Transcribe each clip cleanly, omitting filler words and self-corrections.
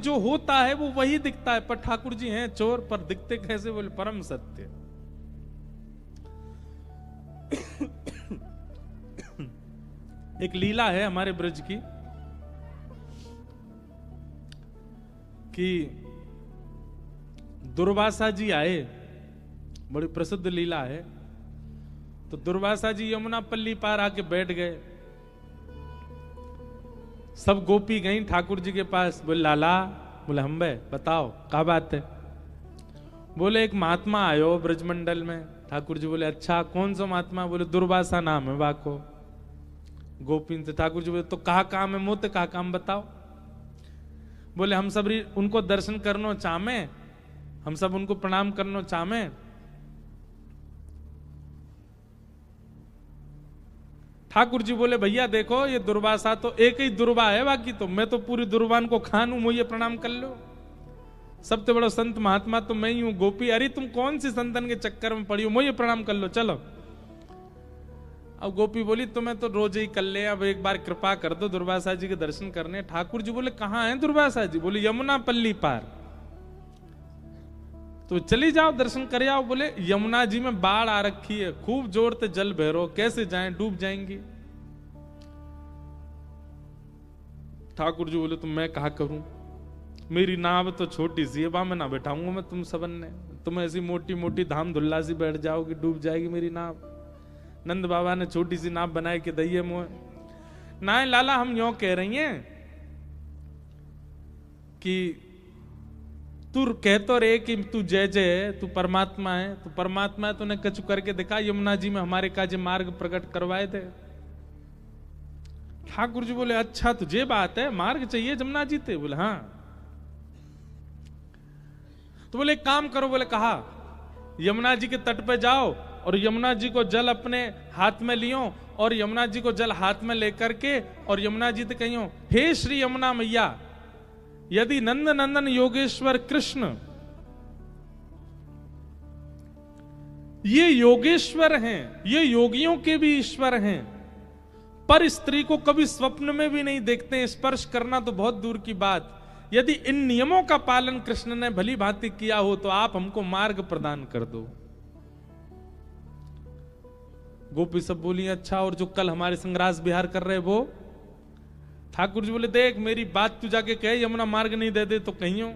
जो होता है वो वही दिखता है, पर ठाकुर जी हैं चोर, पर दिखते कैसे? बोले परम सत्य। एक लीला है हमारे ब्रज की कि दुर्वासा जी आए, बड़ी प्रसिद्ध लीला है। तो दुर्वासा जी यमुना पल्ली पार आके बैठ गए। सब गोपी गई ठाकुर जी के पास, बोले लाला, बोले हम बे, बताओ क्या बात है? बोले एक महात्मा आयो ब्रजमंडल में। ठाकुर जी बोले अच्छा, कौन सा महात्मा? बोले दुर्वासा नाम है वाको। गोपी से ठाकुर जी बोले तो कहा काम है? मोते कहा काम बताओ। बोले हम सब उनको दर्शन करनो चामे, हम सब उनको प्रणाम करनो चामे। ठाकुर जी बोले भैया देखो, ये दुर्वासा तो एक ही दुर्वा है, बाकी तो मैं तो पूरी दुर्वान को खान हूं, मुझे प्रणाम कर लो। सबसे बड़ा संत महात्मा तो मैं ही हूं। गोपी अरे तुम कौन सी संतन के चक्कर में पड़ी हो, मुझे प्रणाम कर लो चलो। अब गोपी बोली तुम्हें तो रोज ही कर ले, अब एक बार कृपा कर दो दुर्वासा जी के दर्शन करने। ठाकुर जी बोले कहां है दुर्वासा जी? बोले यमुना पल्ली पार। तो चली जाओ दर्शन कर आओ। बोले यमुना जी में बाढ़ आ रखी है, खूब जोर से जल भैरो, कैसे जाएं, डूब जाएंगी। ठाकुर जी बोले तो मैं कहा करूं, मेरी नाव तो छोटी सी है, वहां में ना बैठाऊंगा मैं तुम सबन ने। तुम ऐसी मोटी मोटी धाम धुल्ला सी बैठ जाओगी, डूब जाएगी मेरी नाव। नंद बाबा ने छोटी सी नाव बनाई के दइए मुँह। ना लाला, हम यूं कह रही हैं कि तू कह तो रे कि तू जय जय, तू परमात्मा है, तू परमात्मा है, तूने कछु करके दिखा यमुना जी में हमारे काजे मार्ग प्रकट करवाए थे। ठाकुर जी बोले अच्छा तुझे बात है, मार्ग चाहिए यमुना जी थे? बोले हाँ। तो बोले एक काम करो, बोले कहा यमुना जी के तट पे जाओ और यमुना जी को जल अपने हाथ में लियो, और यमुना जी को जल हाथ में लेकर के और यमुना जी से कहियो हे श्री यमुना मैया, यदि नंद नंदन योगेश्वर कृष्ण ये योगेश्वर हैं, ये योगियों के भी ईश्वर हैं, पर स्त्री को कभी स्वप्न में भी नहीं देखते, स्पर्श करना तो बहुत दूर की बात। यदि इन नियमों का पालन कृष्ण ने भली भांति किया हो तो आप हमको मार्ग प्रदान कर दो। गोपी सब बोली अच्छा, और जो कल हमारे संग्रास विहार कर रहे वो? ठाकुर जी बोले देख मेरी बात तू जाके कहे यमुना मार्ग नहीं दे दे तो कहियो।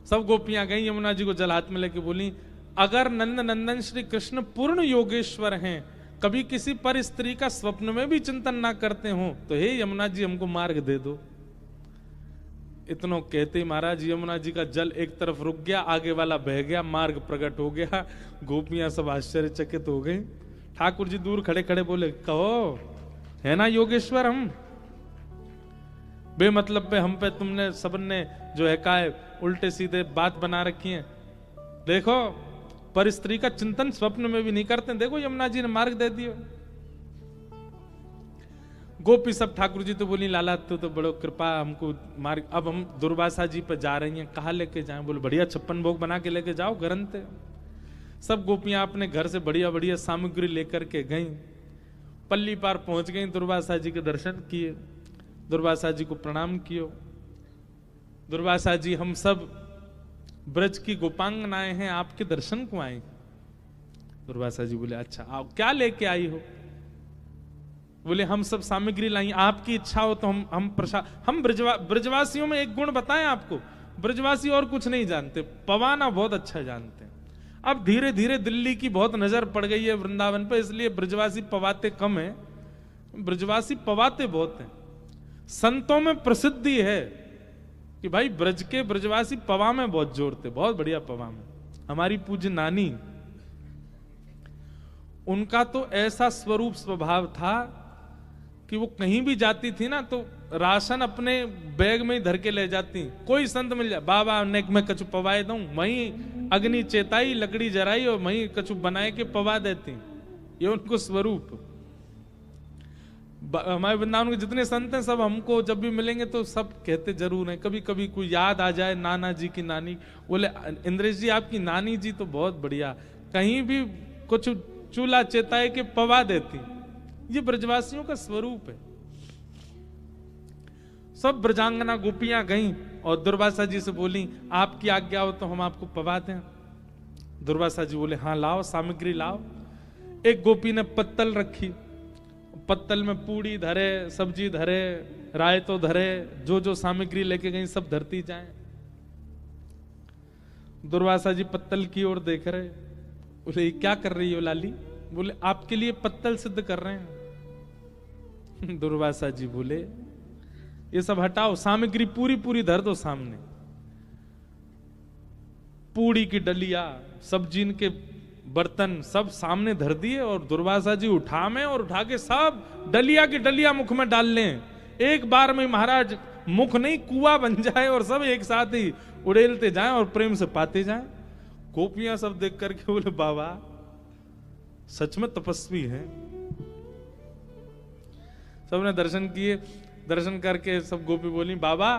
सब गोपियां गई यमुना जी को जल हाथ में लेके बोली अगर नंद नंदन श्री कृष्ण पूर्ण योगेश्वर हैं, कभी किसी पर स्त्री का स्वप्न में भी चिंतन ना करते हो, तो हे यमुना जी हमको मार्ग दे दो। इतना कहते ही महाराज यमुना जी का जल एक तरफ रुक गया, आगे वाला बह गया, मार्ग प्रकट हो गया। गोपियां सब आश्चर्यचकित हो गई। ठाकुर जी दूर खड़े खड़े बोले कहो है ना योगेश्वर हम? बेमतलब पे हम पे तुमने सबने जो है का उल्टे सीधे बात बना रखी है। देखो पर स्त्री का चिंतन स्वप्न में भी नहीं करते, देखो यमुना जी ने मार्ग दे दिया। गोपी सब ठाकुर जी तो बोली लाला तो बड़ो कृपा हमको मार्ग, अब हम दुर्वासा जी पर जा रही हैं, कहाँ लेके जाएं? बोले बढ़िया 56 भोग बना के लेके जाओ ग्रंथ। सब गोपियां अपने घर से बढ़िया बढ़िया सामग्री लेकर के गई, पल्ली पार पहुंच गई, दुर्वासा जी के दर्शन किए, दुर्वासा जी को प्रणाम कियो। दुर्वासा जी हम सब ब्रज की गोपांगनाएं हैं, आपके दर्शन को आए। दुर्वासा जी बोले अच्छा आप क्या लेके आई हो? बोले हम सब सामग्री लाई, आपकी इच्छा हो तो हम ब्रजवासियों में एक गुण बताएं आपको, ब्रजवासी और कुछ नहीं जानते, पवाना बहुत अच्छा जानते हैं। अब धीरे धीरे दिल्ली की बहुत नजर पड़ गई है वृंदावन पे, इसलिए ब्रजवासी पवाते कम है, ब्रजवासी पवाते बहुत हैं। संतों में प्रसिद्धि है कि भाई ब्रज के ब्रजवासी पवा में बहुत जोर थे, बहुत बढ़िया पवा में। हमारी पूज्य नानी, उनका तो ऐसा स्वरूप स्वभाव था कि वो कहीं भी जाती थी ना तो राशन अपने बैग में ही धर के ले जाती। कोई संत मिल जाए, बाबा ने मैं कछु पवाए दूं, वहीं अग्नि चेताई, लकड़ी जराई और वहीं कछु बनाए के पवा देती। ये उनको स्वरूप। हमारे वृंदावन के जितने संत हैं सब हमको जब भी मिलेंगे तो सब कहते जरूर हैं, कभी कभी कोई याद आ जाए नाना जी की नानी, बोले इंद्रेश जी आपकी नानी जी तो बहुत बढ़िया, कहीं भी कुछ चूल्हा चेताए के पवा देती। ये ब्रजवासियों का स्वरूप है। सब ब्रजांगना गोपियां गईं और दुर्वासा जी से बोली, आपकी आज्ञा हो तो हम आपको पवा दें। दुर्वासा जी बोले, हाँ लाओ, सामग्री लाओ। एक गोपी ने पत्तल रखी, पत्तल में पूड़ी धरे, सब्जी धरे, रायतो धरे, जो जो सामग्री लेके गई सब धरती जाए। दुर्वासा जी पत्तल की ओर देख रहे, बोले ये क्या कर रही हो लाली? बोले आपके लिए पत्तल सिद्ध कर रहे हैं। दुर्वासा जी बोले ये सब हटाओ, सामग्री पूरी पूरी धर दो सामने। पूड़ी की डलिया, सब्जी के बर्तन सब सामने धर दिए और दुर्वासा जी उठा में और उठा के सब डलिया की डलिया मुख में डाल लें। एक बार में महाराज मुख नहीं कुआं बन जाए और सब एक साथ ही उड़ेलते जाएं और प्रेम से पाते जाएं। गोपियां सब देख करके बोले बाबा सच में तपस्वी हैं। सबने दर्शन किए, दर्शन करके सब गोपी बोली, बाबा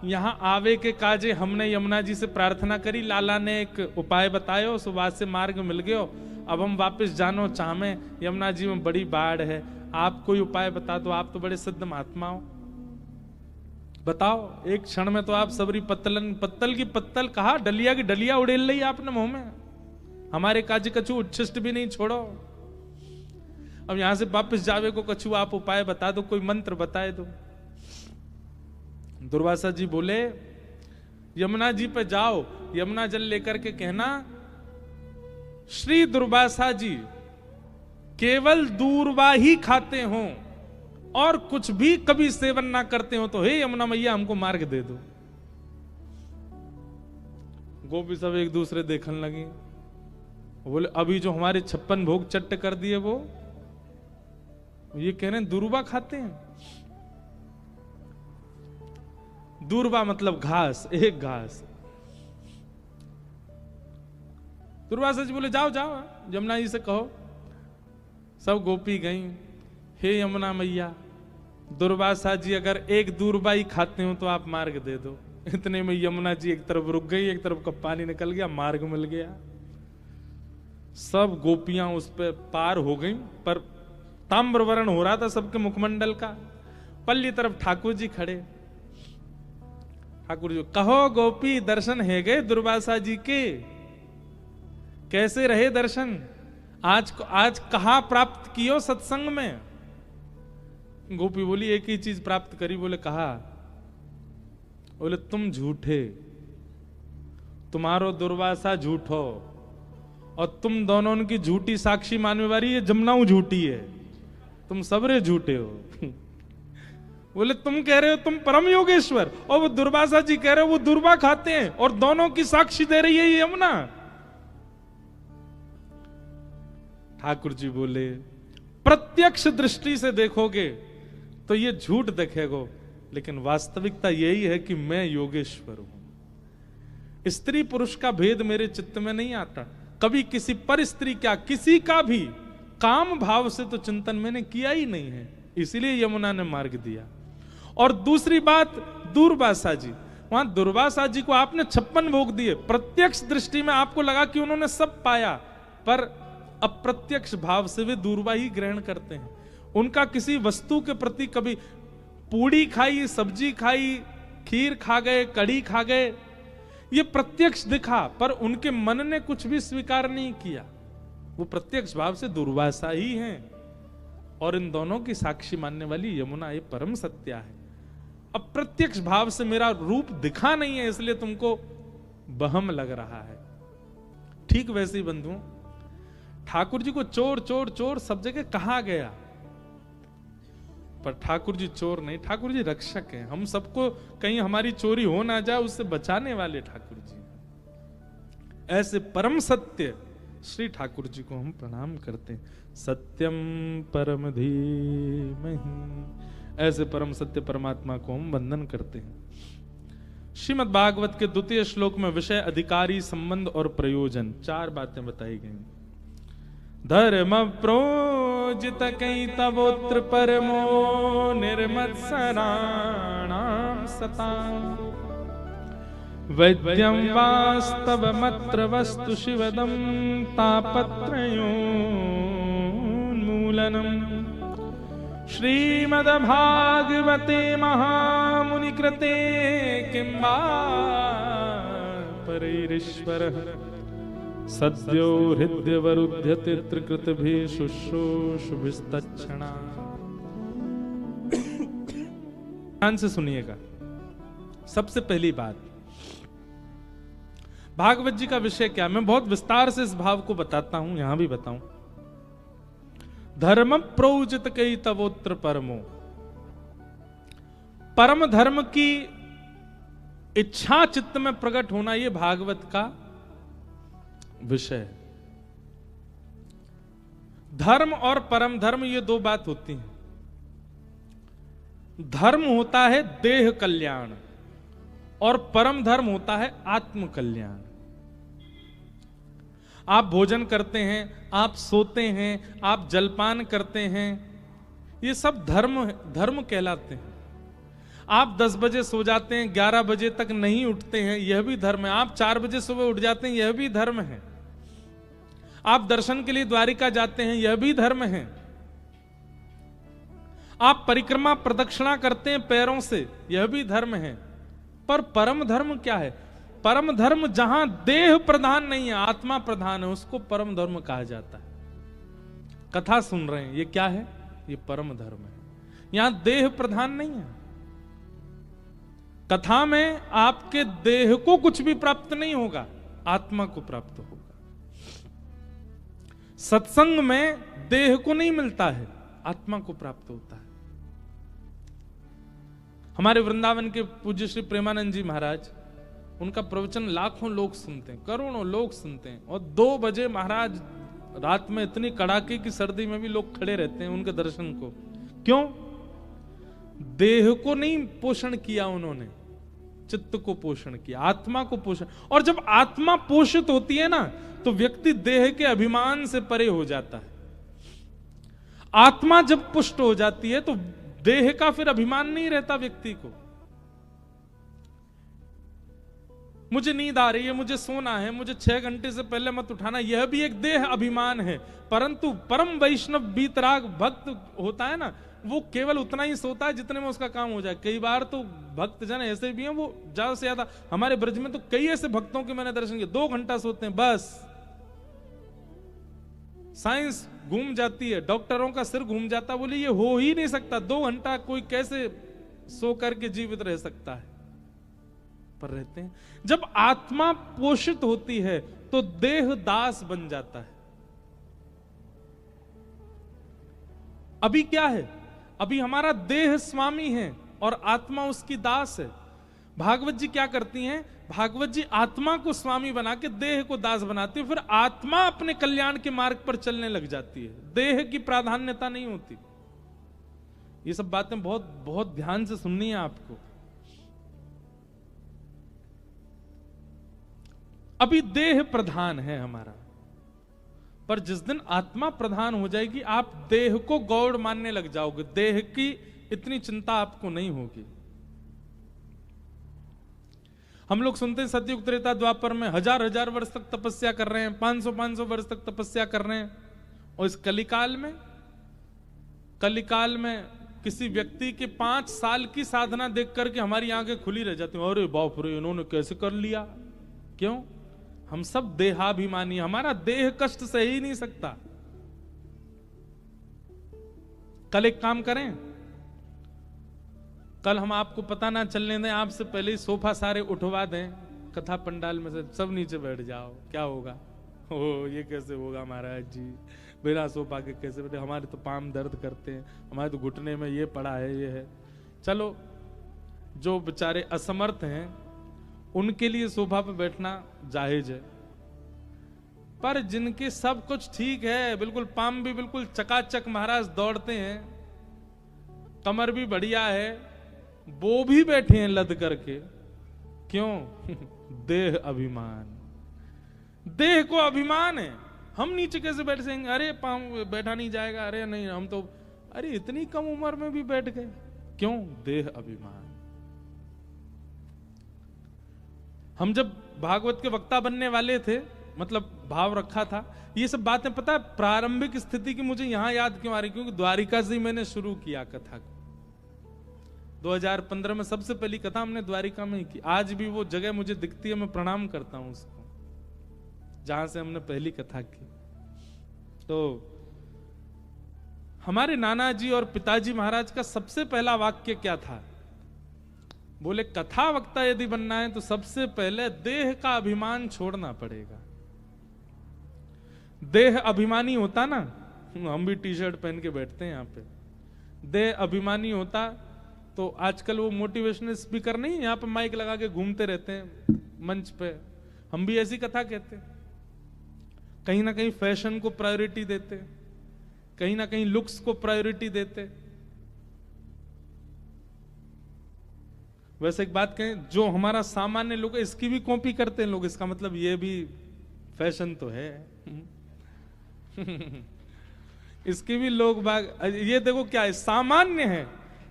यहाँ आवे के काजे हमने यमुना जी से प्रार्थना करी, लाला ने एक उपाय बतायो, सुबह से मार्ग मिल गयो, अब हम वापस जानो चाहमे, यमुना जी में बड़ी बाढ़ है, आप कोई उपाय बता दो, आप तो बड़े सिद्ध महात्मा हो, बताओ। एक क्षण में तो आप सबरी पत्तल की पत्तल कहा, डलिया की डलिया उड़ेल ली आपने मुंह में, हमारे काजी कछु उच्छिष्ट भी नहीं छोड़ो। अब यहां से वापस जावे को कछु आप उपाय बता दो, कोई मंत्र बताए दो। दुर्वासा जी बोले यमुना जी पे जाओ, यमुना जल लेकर के कहना श्री दुर्वासा जी केवल दूरवा ही खाते हो और कुछ भी कभी सेवन ना करते हो, तो हे यमुना मैया हमको मार्ग दे दो। गोपी सब एक दूसरे देखने लगी, बोले अभी जो हमारे 56 भोग चट्ट कर दिए वो ये कह रहे हैं दूरवा खाते हैं। दूरवा मतलब घास, एक घास। दुर्वासा जी बोले जाओ जाओ यमुना जी से कहो। सब गोपी गई, हे यमुना मैया दुर्वासा जी अगर एक दूरवा ही खाते हो तो आप मार्ग दे दो। इतने में यमुना जी एक तरफ रुक गई, एक तरफ का पानी निकल गया, मार्ग मिल गया। सब गोपियां उस पे पार हो गई, पर ताम्रवर्ण हो रहा था सबके मुखमंडल का। पल्ली तरफ ठाकुर जी खड़े। ठाकुर जी कहो गोपी दर्शन है गए दुर्वासा जी के, कैसे रहे दर्शन? आज कहां प्राप्त कियो सत्संग में? गोपी बोली एक ही चीज प्राप्त करी। बोले कहा? बोले तुम झूठे, तुम्हारो दुर्वासा झूठो और तुम दोनों की झूठी साक्षी मानने वाली ये जमुनाऊ झूठी है, तुम सबरे झूठे हो। बोले तुम कह रहे हो तुम परम योगेश्वर और वो दुर्वासा जी कह रहे हो वो दुर्वा खाते हैं और दोनों की साक्षी दे रही है ये यमुना। ठाकुर जी बोले प्रत्यक्ष दृष्टि से देखोगे तो ये झूठ दिखेगा, लेकिन वास्तविकता यही है कि मैं योगेश्वर हूं। स्त्री पुरुष का भेद मेरे चित्त में नहीं आता। कभी किसी पर स्त्री क्या किसी का भी काम भाव से तो चिंतन मैंने किया ही नहीं है, इसीलिए यमुना ने मार्ग दिया। और दूसरी बात दुर्वासा जी, वहां दुर्वासा जी को आपने 56 भोग दिए, प्रत्यक्ष दृष्टि में आपको लगा कि उन्होंने सब पाया, पर अप्रत्यक्ष भाव से वे दूरवा ही ग्रहण करते हैं। उनका किसी वस्तु के प्रति कभी पूड़ी खाई, सब्जी खाई, खीर खा गए, कड़ी खा गए, ये प्रत्यक्ष दिखा, पर उनके मन ने कुछ भी स्वीकार नहीं किया। वो प्रत्यक्ष भाव से दुर्वासा ही हैं और इन दोनों की साक्षी मानने वाली यमुना ये परम सत्या है। अप्रत्यक्ष भाव से मेरा रूप दिखा नहीं है, इसलिए तुमको बहम लग रहा है। ठीक वैसे ही बंधुओं, ठाकुर जी को चोर चोर चोर सब जगह कहा गया, पर ठाकुर जी चोर नहीं, ठाकुर जी रक्षक हैं। हम सबको कहीं हमारी चोरी हो ना जाए उससे बचाने वाले ठाकुर जी। ऐसे परम सत्य श्री ठाकुर जी को हम प्रणाम करते हैं। सत्यम परम धीमहि, ऐसे परम सत्य परमात्मा को हम वंदन करते हैं। श्रीमद् भागवत के 2 श्लोक में विषय, अधिकारी, संबंध और प्रयोजन 4 बातें बताई गई। धर्म प्रोजित कई तवोत्र परमो निर्मत्सराणाम सता वैद्यम वास्तवमत्र वस्तु शिवदम तापत्रयोन्मूलनम श्रीमद्भागवते महामुनि कृते किंबा परैरीश्वरः सद्यो हृदयवरुध्यते त्रिकृतभिः शुश्रूषुभिस्तच्छणा। ध्यान से सुनिएगा। सबसे पहली बात, भागवत जी का विषय क्या, मैं बहुत विस्तार से इस भाव को बताता हूं, यहां भी बताऊं। धर्म प्रोजित कई तवोत्र परमो, परम धर्म की इच्छा चित्त में प्रकट होना, यह भागवत का विषय है। धर्म और परम धर्म ये दो बात होती हैं। धर्म होता है देह कल्याण और परम धर्म होता है आत्म कल्याण। आप भोजन करते हैं, आप सोते हैं, आप जलपान करते हैं, ये सब धर्म कहलाते हैं। आप 10 बजे सो जाते हैं, 11 बजे तक नहीं उठते हैं, यह भी धर्म है। आप 4 बजे सुबह उठ जाते हैं, यह भी धर्म है। आप दर्शन के लिए द्वारिका जाते हैं, यह भी धर्म है। आप परिक्रमा प्रदक्षिणा करते हैं पैरों से, यह भी धर्म है। पर परम धर्म क्या है? परम धर्म जहां देह प्रधान नहीं है, आत्मा प्रधान है, उसको परम धर्म कहा जाता है। कथा सुन रहे हैं, ये क्या है? ये परम धर्म है। यहां देह प्रधान नहीं है। कथा में आपके देह को कुछ भी प्राप्त नहीं होगा, आत्मा को प्राप्त होगा। सत्संग में देह को नहीं मिलता है, आत्मा को प्राप्त होता है। हमारे वृंदावन के पूज्य श्री प्रेमानंद जी महाराज, उनका प्रवचन लाखों लोग सुनते हैं, करोड़ों लोग सुनते हैं। और 2 बजे महाराज रात में इतनी कड़ाके की सर्दी में भी लोग खड़े रहते हैं उनके दर्शन को। क्यों? देह को नहीं पोषण किया उन्होंने, चित्त को पोषण किया, आत्मा को पोषण। और जब आत्मा पोषित होती है ना, तो व्यक्ति देह के अभिमान से परे हो जाता है। आत्मा जब पुष्ट हो जाती है तो देह का फिर अभिमान नहीं रहता व्यक्ति को। मुझे नींद आ रही है, मुझे सोना है, मुझे 6 घंटे से पहले मत उठाना, यह भी एक देह अभिमान है। परंतु परम वैष्णव बीतराग भक्त होता है ना, वो केवल उतना ही सोता है जितने में उसका काम हो जाए। कई बार तो भक्त जन ऐसे भी हैं, वो ज्यादा से ज्यादा, हमारे ब्रज में तो कई ऐसे भक्तों के मैंने दर्शन किए, 2 घंटा सोते हैं बस। साइंस घूम जाती है, डॉक्टरों का सिर घूम जाता, बोले ये हो ही नहीं सकता, 2 घंटा कोई कैसे सो करके जीवित रह सकता है? पर रहते हैं। जब आत्मा पोषित होती है तो देह दास बन जाता है। अभी क्या है? अभी हमारा देह स्वामी है और आत्मा उसकी दास है। भागवत जी क्या करती हैं? भागवत जी आत्मा को स्वामी बना के देह को दास बनाती है, फिर आत्मा अपने कल्याण के मार्ग पर चलने लग जाती है, देह की प्राधान्यता नहीं होती। ये सब बातें बहुत बहुत ध्यान से सुननी है आपको। अभी देह प्रधान है हमारा, पर जिस दिन आत्मा प्रधान हो जाएगी, आप देह को गौड़ मानने लग जाओगे, देह की इतनी चिंता आपको नहीं होगी। हम लोग सुनते हैं सतयुग त्रेता द्वापर में 1000 वर्ष तक तपस्या कर रहे हैं, 500 वर्ष तक तपस्या कर रहे हैं। और इस कलिकाल में किसी व्यक्ति के 5 साल की साधना देख करके हमारी आंखें खुली रह जाती हैं, अरे बाप रे इन्होंने कैसे कर लिया। क्यों? हम सब देहाभिमानी, हमारा देह कष्ट सह ही नहीं सकता। कल एक काम करें, कल हम आपको पता ना चलने दें, आपसे पहले ही सोफा सारे उठवा दें कथा पंडाल में से, सब नीचे बैठ जाओ, क्या होगा? ओ ये कैसे होगा महाराज जी, बिना सोफा के कैसे बैठे? हमारे तो पाम दर्द करते हैं, हमारे तो घुटने में ये पड़ा है, ये है। चलो, जो बेचारे असमर्थ हैं उनके लिए सोफा पे बैठना जायज है, पर जिनके सब कुछ ठीक है, बिल्कुल पाम भी बिल्कुल चकाचक महाराज दौड़ते हैं, कमर भी बढ़िया है, वो भी बैठे हैं लद करके। क्यों? देह अभिमान, देह को अभिमान है। हम नीचे कैसे बैठ सकेंगे? अरे पाम बैठा नहीं जाएगा, अरे नहीं हम तो, अरे इतनी कम उम्र में भी बैठ गए। क्यों? देह अभिमान। हम जब भागवत के वक्ता बनने वाले थे मतलब भाव रखा था। ये सब बातें पता है प्रारंभिक स्थिति की मुझे यहां याद क्यों आ रही, क्योंकि द्वारिका से ही मैंने शुरू किया कथा को। 2015 में सबसे पहली कथा हमने द्वारिका में ही की। आज भी वो जगह मुझे दिखती है, मैं प्रणाम करता हूं उसको, जहां से हमने पहली कथा की। तो हमारे नाना जी और पिताजी महाराज का सबसे पहला वाक्य क्या था? बोले कथा वक्ता यदि बनना है तो सबसे पहले देह का अभिमान छोड़ना पड़ेगा। देह अभिमानी होता ना, हम भी टी शर्ट पहन के बैठते हैं यहाँ पे, देह अभिमानी होता तो आजकल वो मोटिवेशनल स्पीकर नहीं यहाँ पे माइक लगा के घूमते रहते हैं मंच पे, हम भी ऐसी कथा कहते। कहीं ना कहीं फैशन को प्रायोरिटी देते, कहीं ना कहीं लुक्स को प्रायोरिटी देते। वैसे एक बात कहें, जो हमारा सामान्य लोग इसकी भी कॉपी करते हैं लोग, इसका मतलब ये भी फैशन तो है। इसकी भी लोग बाग, ये देखो क्या है, सामान्य है,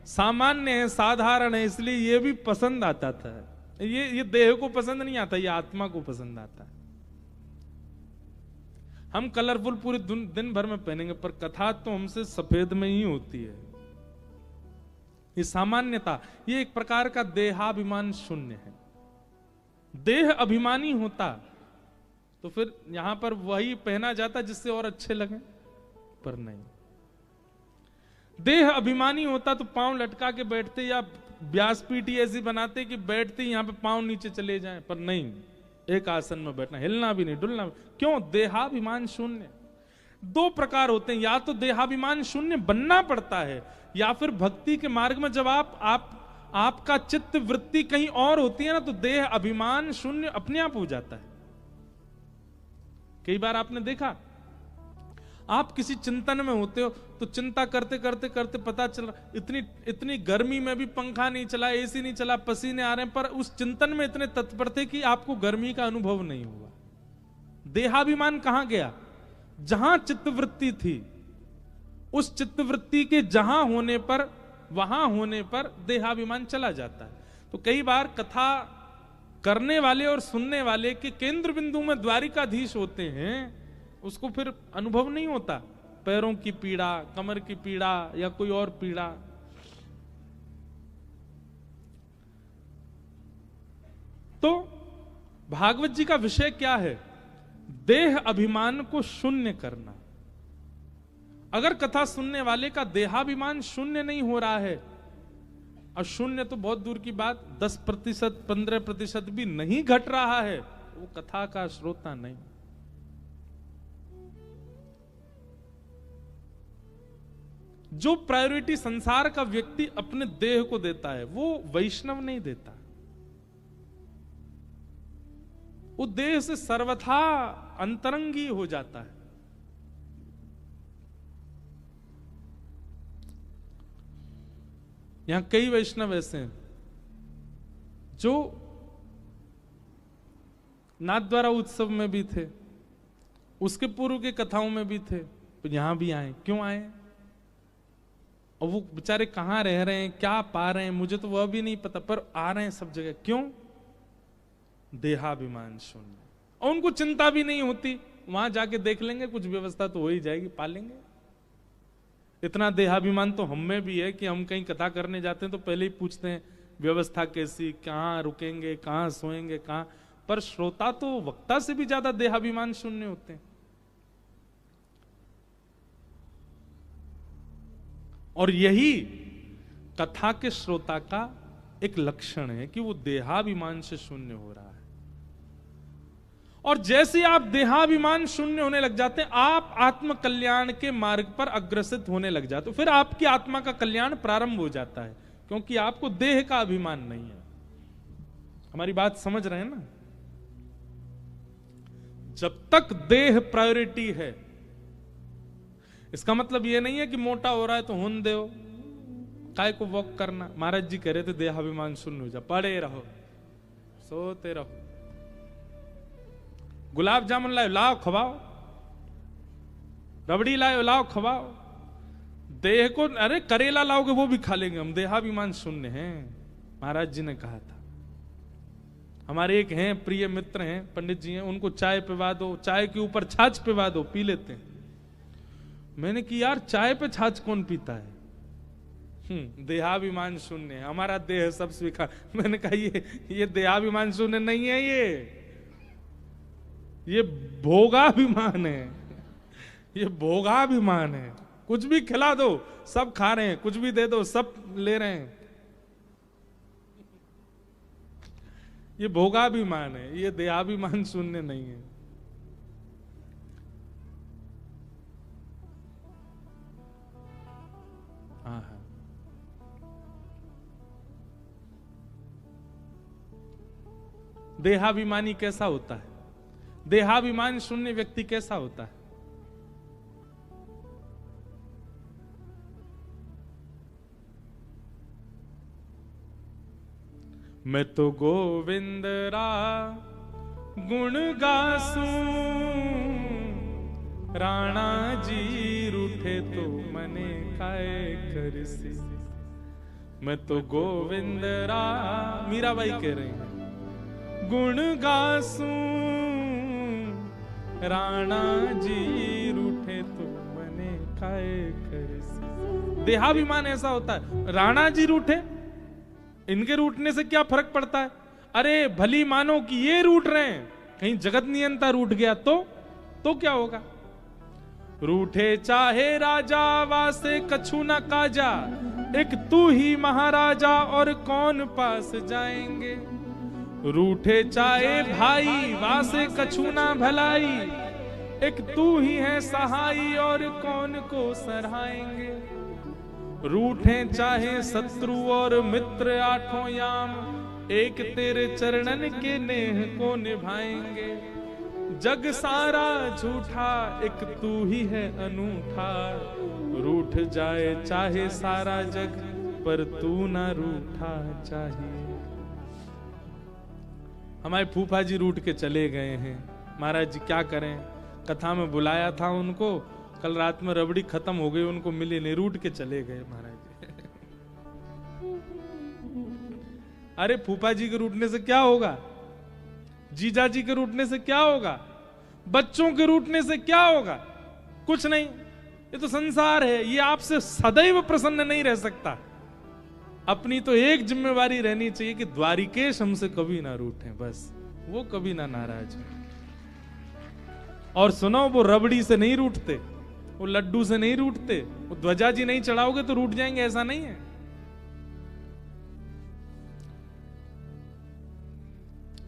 सामान्य है, साधारण है, इसलिए ये भी पसंद आता था। ये देह को पसंद नहीं आता, ये आत्मा को पसंद आता है। हम कलरफुल पूरे दिन भर में पहनेंगे, पर कथा तो हमसे सफेद में ही होती है। ये सामान्यता, ये एक प्रकार का देहाभिमान शून्य है। देह अभिमानी होता तो फिर यहां पर वही पहना जाता जिससे और अच्छे लगे, पर नहीं। देह अभिमानी होता तो पांव लटका के बैठते, या व्यासपीठ ऐसी बनाते कि बैठते ही यहां पे पांव नीचे चले जाएं, पर नहीं, एक आसन में बैठना, हिलना भी नहीं, डुलना भी। क्यों? देहाभिमान शून्य। दो प्रकार होते हैं, या तो देहाभिमान शून्य बनना पड़ता है, या फिर भक्ति के मार्ग में जब आपका चित्त वृत्ति कहीं और होती है ना, तो देह अभिमान शून्य अपने आप हो जाता है। कई बार आपने देखा, आप किसी चिंतन में होते हो तो चिंता करते करते करते पता चल इतनी गर्मी में भी पंखा नहीं चला, एसी नहीं चला, पसीने आ रहे हैं, पर उस चिंतन में इतने तत्पर थे कि आपको गर्मी का अनुभव नहीं हुआ। देहाभिमान कहां गया? जहां चित्तवृत्ति थी, उस चित्तवृत्ति के जहां होने पर, वहां होने पर देहाभिमान चला जाता है। तो कई बार कथा करने वाले और सुनने वाले के केंद्र बिंदु में द्वारिकाधीश होते हैं, उसको फिर अनुभव नहीं होता पैरों की पीड़ा, कमर की पीड़ा या कोई और पीड़ा। तो भागवत जी का विषय क्या है? देह अभिमान को शून्य करना। अगर कथा सुनने वाले का देहाभिमान शून्य नहीं हो रहा है, और शून्य तो बहुत दूर की बात, 10%, 15% भी नहीं घट रहा है, वो कथा का श्रोता नहीं। जो प्रायोरिटी संसार का व्यक्ति अपने देह को देता है, वो वैष्णव नहीं देता। वो देह से सर्वथा अंतरंगी हो जाता है। यहां कई वैष्णव ऐसे हैं जो नाथद्वारा उत्सव में भी थे, उसके पूर्व के कथाओं में भी थे, तो यहां भी आए। क्यों आए? और वो बेचारे कहां रह रहे हैं, क्या पा रहे हैं, मुझे तो वह भी नहीं पता, पर आ रहे हैं सब जगह। क्यों? देहाभिमान शून्य। और उनको चिंता भी नहीं होती, वहां जाके देख लेंगे, कुछ व्यवस्था तो हो ही जाएगी, पा लेंगे। इतना देहाभिमान तो हम में भी है कि हम कहीं कथा करने जाते हैं तो पहले ही पूछते हैं व्यवस्था कैसी, कहां रुकेंगे, कहां सोएंगे, कहां। पर श्रोता तो वक्ता से भी ज्यादा देहाभिमान शून्य होते हैं। और यही कथा के श्रोता का एक लक्षण है कि वो देहाभिमान से शून्य हो रहा है। और जैसे आप देहाभिमान शून्य होने लग जाते हैं, आप आत्म कल्याण के मार्ग पर अग्रसित होने लग जाते हो। फिर आपकी आत्मा का कल्याण प्रारंभ हो जाता है, क्योंकि आपको देह का अभिमान नहीं है। हमारी बात समझ रहे हैं ना? जब तक देह प्रायोरिटी है, इसका मतलब यह नहीं है कि मोटा हो रहा है तो होने दो, काय को वॉक करना। महाराज जी कह रहे थे देहाभिमान शून्य हो जा, पड़े रहो, सोते रहो। गुलाब जामुन लाओ, लाओ खवाओ, रबड़ी लाओ, लाओ खवाओ। देह को, अरे करेला लाओगे वो भी खा लेंगे हम, देहाभिमान शून्य है, महाराज जी ने कहा था। हमारे एक हैं प्रिय मित्र हैं, पंडित जी हैं, उनको चाय पिवा दो, चाय के ऊपर छाछ पिवा दो, पी लेते हैं। मैंने कि यार चाय पे छाछ कौन पीता है? देहाभिमान शून्य है, हमारा देह सब स्वीकार। मैंने कहा ये देहाभिमान शून्य नहीं है, ये भोगाभिमान है, ये भोगाभिमान है। कुछ भी खिला दो सब खा रहे हैं, कुछ भी दे दो सब ले रहे हैं, ये भोगाभिमान है, ये देहाभिमान शून्य नहीं है। हाँ हाँ, देहाभिमानी कैसा होता है? देहाभिमान शून्य व्यक्ति कैसा होता है? मैं तो गोविंद रा गुण गासूं, राणा जी रूठे तो मने काए करसी। मैं तो गोविंद रा, मीराबाई कह रही हैं, गुण गासूं, राणा जी रूठे तो मने काए करसी। देहाभिमान ऐसा होता है, राणा जी रूठे, इनके रूठने से क्या फर्क पड़ता है? अरे भली मानो कि ये रूठ रहे हैं, कहीं जगत नियंता रूठ गया तो क्या होगा? रूठे चाहे राजा वासे कछु न काजा, एक तू ही महाराजा और कौन पास जाएंगे। रूठे चाहे भाई वासे कछु न भलाई, एक तू ही है सहाई और कौन को सराहेंगे। रूठे चाहे शत्रु और मित्र आठों याम, एक तेरे चरणन के नेह को निभाएंगे। जग सारा झूठा एक तू ही है अनूठा, रूठ जाए चाहे सारा जग पर तू ना रूठा चाहिए। हमारे फूफा जी रूठ के चले गए हैं, महाराज जी क्या करें, कथा में बुलाया था उनको, कल रात में रबड़ी खत्म हो गई, उनको मिली नहीं, रूठ के चले गए महाराज जी। अरे फूफा जी के रूठने से क्या होगा? जीजा जी के रूठने से क्या होगा? बच्चों के रूठने से क्या होगा? कुछ नहीं, ये तो संसार है, ये आपसे सदैव प्रसन्न नहीं रह सकता। अपनी तो एक जिम्मेवारी रहनी चाहिए कि द्वारिकेश हमसे कभी ना रूठे, बस वो कभी ना नाराज हो। और सुनो, वो रबड़ी से नहीं रूठते, वो लड्डू से नहीं रूठते, वो ध्वजा जी नहीं चढ़ाओगे तो रूठ जाएंगे, ऐसा नहीं है।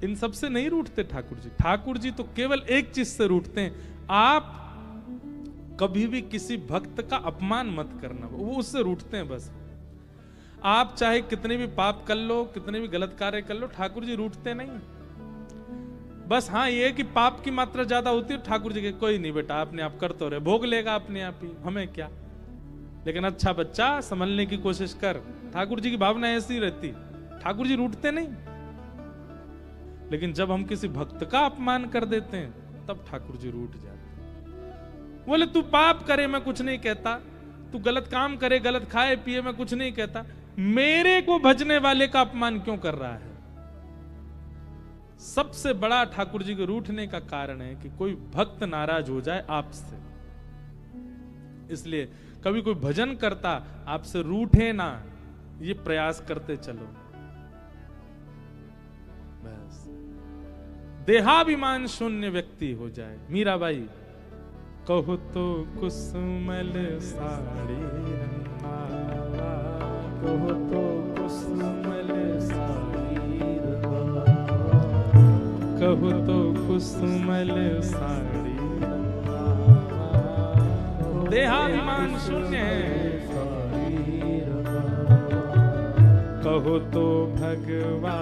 इन सब से नहीं रूठते ठाकुर जी। ठाकुर जी तो केवल एक चीज से रूठते हैं, आप कभी भी किसी भक्त का अपमान मत करना, वो उससे रूठते हैं बस। आप चाहे कितने भी पाप कर लो, कितने भी गलत कार्य कर लो, ठाकुर जी रूठते नहीं। बस हाँ ये कि पाप की मात्रा ज्यादा होती है, ठाकुर जी के कोई नहीं बेटा अपने आप कर तो रहे, भोग लेगा अपने आप ही, हमें क्या। लेकिन अच्छा बच्चा संभलने की कोशिश कर, ठाकुर जी की भावना ऐसी रहती। ठाकुर जी रूठते नहीं, लेकिन जब हम किसी भक्त का अपमान कर देते हैं तब ठाकुर जी रूठ जाते। बोले तू पाप करे मैं कुछ नहीं कहता, तू गलत काम करे, गलत खाए पिए मैं कुछ नहीं कहता, मेरे को भजने वाले का अपमान क्यों कर रहा है? सबसे बड़ा ठाकुर जी के रूठने का कारण है कि कोई भक्त नाराज हो जाए आपसे। इसलिए कभी कोई भजन करता आपसे रूठे ना, ये प्रयास करते चलो। बस देहाभिमान शून्य व्यक्ति हो जाए। मीराबाई कहो तो कुसुमल साड़ी रंगा, कहो तो कुसुमल साड़ी रंगा, कहो तो कुसुमल साड़ी रंगा। देहाभिमान शून्य है। कहो तो भगवा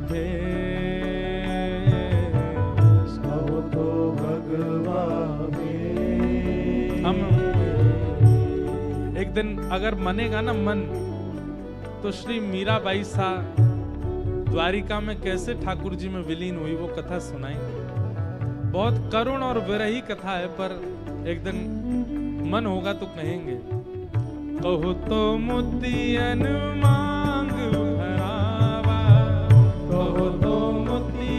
भेष, कहो तो भगवा भेष। हम एक दिन अगर मनेगा ना मन, तो श्री मीराबाई सा द्वारिका में कैसे ठाकुर जी में विलीन हुई वो कथा सुनाएंगे। बहुत करुण और विरही कथा है, पर एक दिन मन होगा तो कहेंगे। कहो तो मोतियन मांग भरावा, कहो तो मोती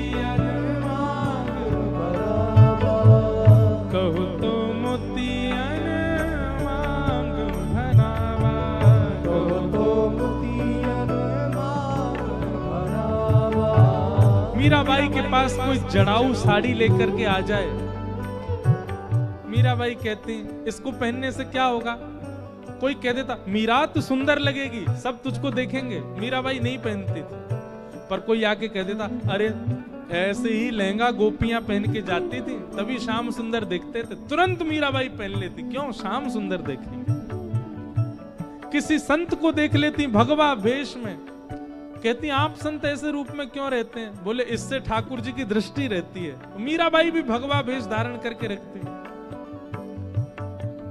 मीराबाई के पास कोई जड़ाऊ साड़ी लेकर के आ जाए, मीराबाई कहती इसको पहनने से क्या होगा? कोई कह देता मीरा तू सुंदर लगेगी, सब तुझको देखेंगे। मीराबाई नहीं पहनती थी, पर कोई आके कह देता अरे ऐसे ही लहंगा गोपियां पहन के जाती थी तभी श्याम सुंदर देखते थे, तुरंत मीराबाई पहन लेती, क्यों? श्याम सुंदर देखेंगे। किसी संत को देख लेती भगवा वेश में, कहती आप संत ऐसे रूप में क्यों रहते हैं? बोले इससे ठाकुर जी की दृष्टि रहती है। मीराबाई भी भगवा वेश धारण करके रखती।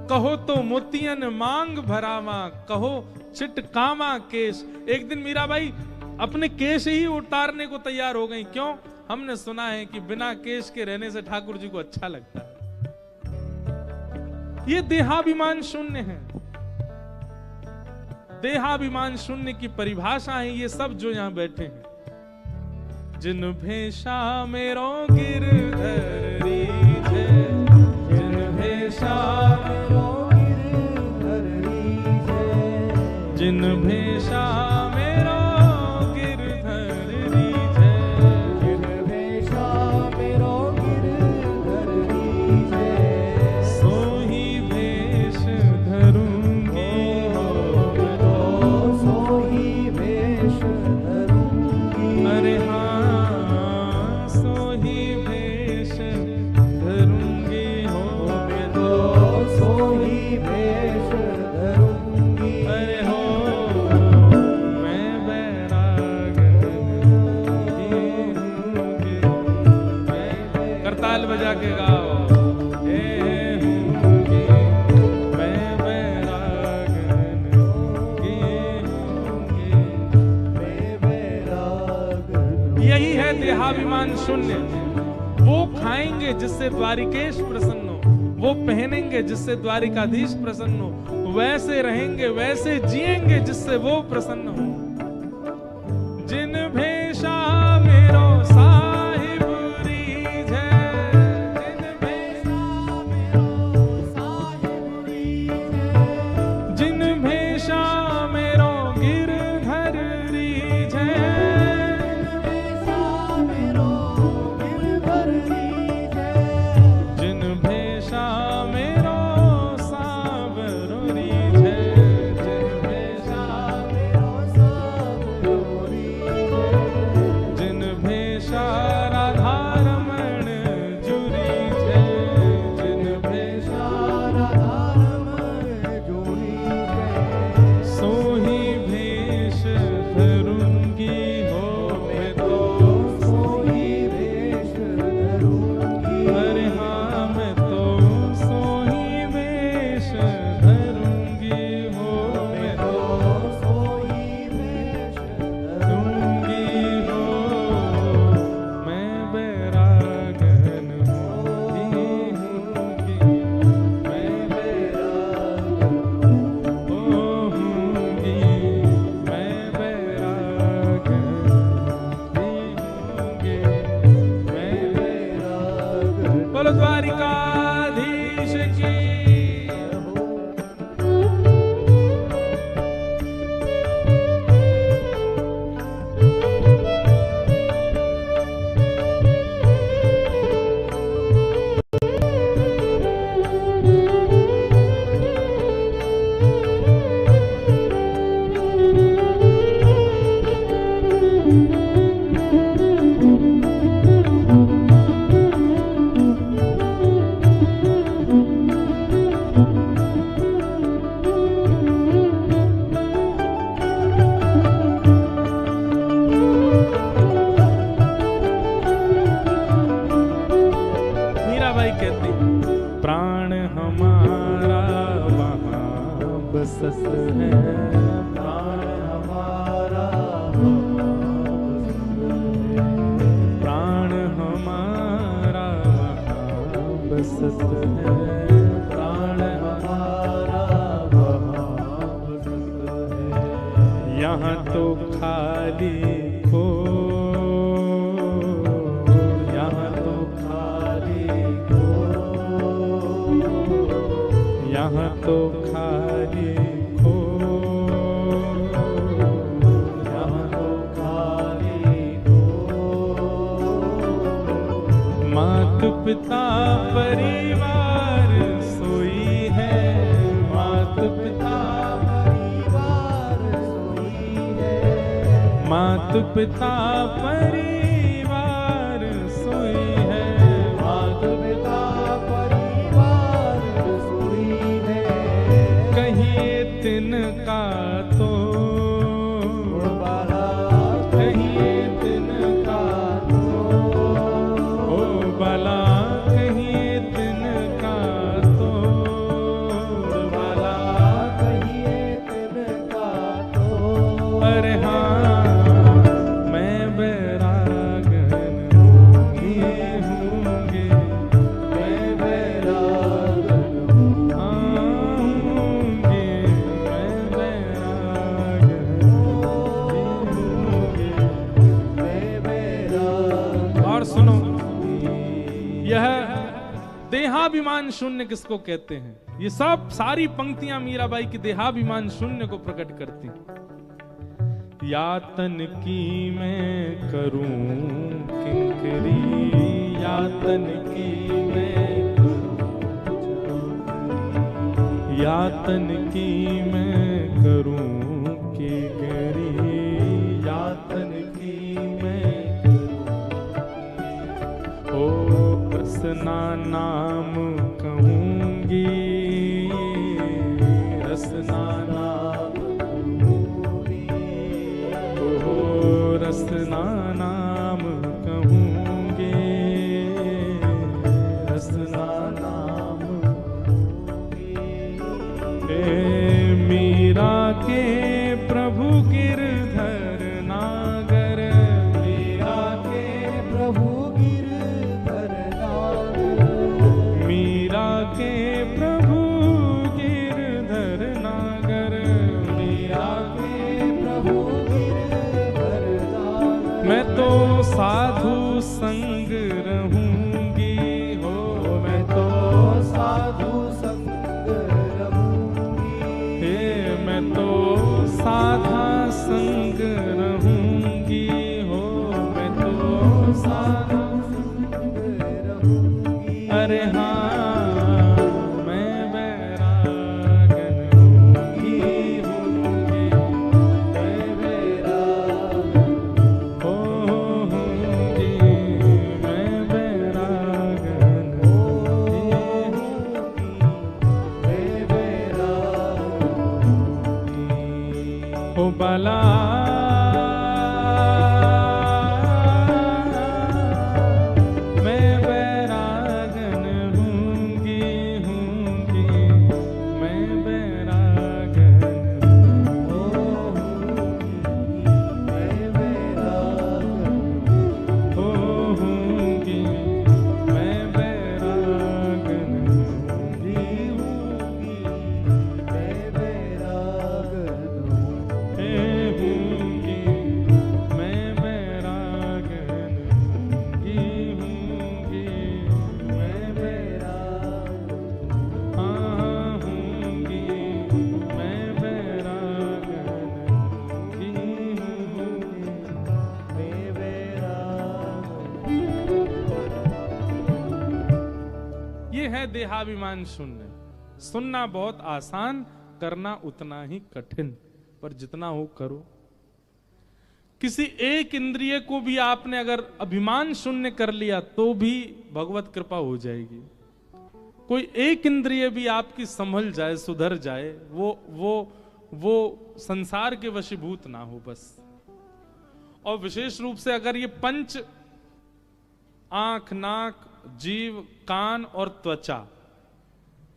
कहो तो मोतियन मांग भरावा, कहो चिटकामा केश। एक दिन मीराबाई अपने केश ही उतारने को तैयार हो गई, क्यों? हमने सुना है कि बिना केश के रहने से ठाकुर जी को अच्छा लगता है। ये देहाभिमान शून्य है। देहाभिमान शून्य की परिभाषा है ये सब जो यहां बैठे हैं। जिन भेषा मेरो गिरधर रीझे, जिन भेषा मेरो गिरधर रीझे, जिन भेषा मेरो गिरधर रीझे, जिन भेषा मेरो गिरधर रीझे, सोही भेष धरूंगी अरे हाँ, सोही भेष धरूंगी हो मैं तो, सोही भेष धरूंगी अरे हो मैं बैराग हूँगी। करताल बजा के गाओ, मैं बैराग यही है देहाभिमान शून्य। वो खाएंगे जिससे द्वारिकेश प्रसन्न हो, वो पहनेंगे जिससे द्वारिकाधीश प्रसन्न हो, वैसे रहेंगे वैसे जिएंगे जिससे वो प्रसन्न हो। जिन भेषा मेरो साहिब रीझे, जिन भेषा मेरो साहिब रीझे, जिन भेषा मेरो गिरधर रीझे, जिन भेषा मेरो सावरो रीझे, जिन भेषा मेरो सावरो रीझे, जिन भेषा राधा रमण जुरीझे, जिन भेषा राधा रमण जुरीझे, सोही भेष धरूंगी हो मैं तो, सोही भेष धरूंगी अरे हाँ मैं तो, सोही भेष धरूंगी हो मैं तो, सोही भेष धरूंगी हो मैं बैरागन होंगी, मैं बैरागन होंगी, मैं बैरागन होंगी, मैं बैरागन। बोलो द्वारिकाधीश की मीराबाई कहती प्राण हमारा वहाँ बसत है, प्राण हमारा प्राण हमारा वहाँ बसत है, प्राण हमारा वहाँ बसत है। यहाँ तो खाली खो, यहाँ तो खाली खो, यहाँ तो खाली खो, यहाँ तो खाली खो, मातु पिता परिवार सोई है, मातु पिता परिवार सोई है, मातु पिता परिवार सोई है, मातु पिता परिवार सोई है, कहिए तिनका तो देहाभिमान शून्य किसको कहते हैं? ये सब सारी पंक्तियां मीराबाई की देहाभिमान शून्य को प्रकट करती हैं। यातन की मैं करूं किंकरी, यातन की मैं यातन की मैं करूं किंकरी, यातन की मैं करूं, ओ रसना नाम कहूंगी, रसना नाम कहूंगी, ओ रसना नाम कहूंगी, रसना नाम कहूंगी। मीरा के प्रभु गिरधर नागर, मीरा के प्रभु के प्रभु गिरधर नागर, मीरा के प्रभु गिरधर नागर, मैं तो साधु संग रहूंगी हो, मैं तो साधु संग रहूंगी, हे मैं तो साधा संग रहूंगी हो, मैं तो साधा संग रहूंगी। अरे हाँ बाला मैं बैरागन हूँगी, हूँगी मैं बैरागन हूँगी, मैं बैरागन हूँगी, मैं बैरागन हूँगी, मैं बैरागन देहाभिमान शून्य। सुनना बहुत आसान, करना उतना ही कठिन, पर जितना हो करो। किसी एक इंद्रिय को भी आपने अगर अभिमान शून्य कर लिया तो भी भगवत कृपा हो जाएगी। कोई एक इंद्रिय भी आपकी संभल जाए, सुधर जाए, वो संसार के वशीभूत ना हो बस। और विशेष रूप से अगर ये पंच, आंख, नाक, जीव, कान और त्वचा,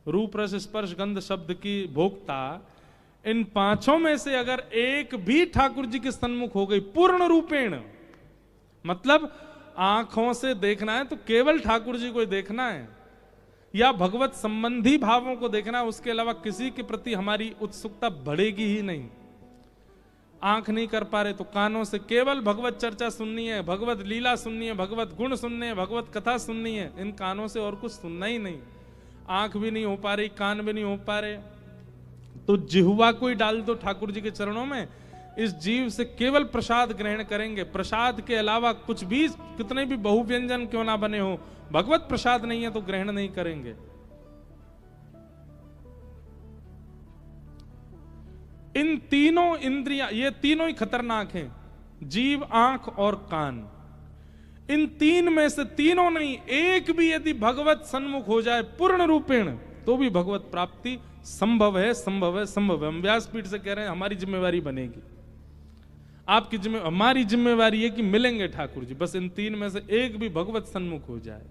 रूप रस स्पर्श गंध शब्द की भोक्ता, इन पांचों में से अगर एक भी ठाकुर जी के सन्मुख हो गई पूर्ण रूपेण, मतलब आंखों से देखना है तो केवल ठाकुर जी को देखना है, या भगवत संबंधी भावों को देखना है, उसके अलावा किसी के प्रति हमारी उत्सुकता बढ़ेगी ही नहीं। आंख नहीं कर पा रहे तो कानों से केवल भगवत चर्चा सुननी है, भगवत लीला सुननी है, भगवत गुण सुनने हैं, भगवत कथा सुननी है। इन कानों से और कुछ सुनना ही नहीं। आंख भी नहीं हो पा रही, कान भी नहीं हो पा रहे, तो जिह्वा को ही डाल दो ठाकुर जी के चरणों में, इस जीव से केवल प्रसाद ग्रहण करेंगे, प्रसाद के अलावा कुछ भी, कितने भी बहुव्यंजन क्यों ना बने हो, भगवत प्रसाद नहीं है तो ग्रहण नहीं करेंगे। इन तीनों इंद्रियां, ये तीनों ही खतरनाक हैं, जीव, आंख और कान। इन तीन में से तीनों नहीं, एक भी यदि भगवत सन्मुख हो जाए पूर्ण रूपेण, तो भी भगवत प्राप्ति संभव है, संभव है, संभव है। हम व्यासपीठ से कह रहे हैं हमारी जिम्मेवारी बनेगी, आपकी हमारी जिम्मेवारी है कि मिलेंगे ठाकुर जी, बस इन तीन में से एक भी भगवत सन्मुख हो जाए।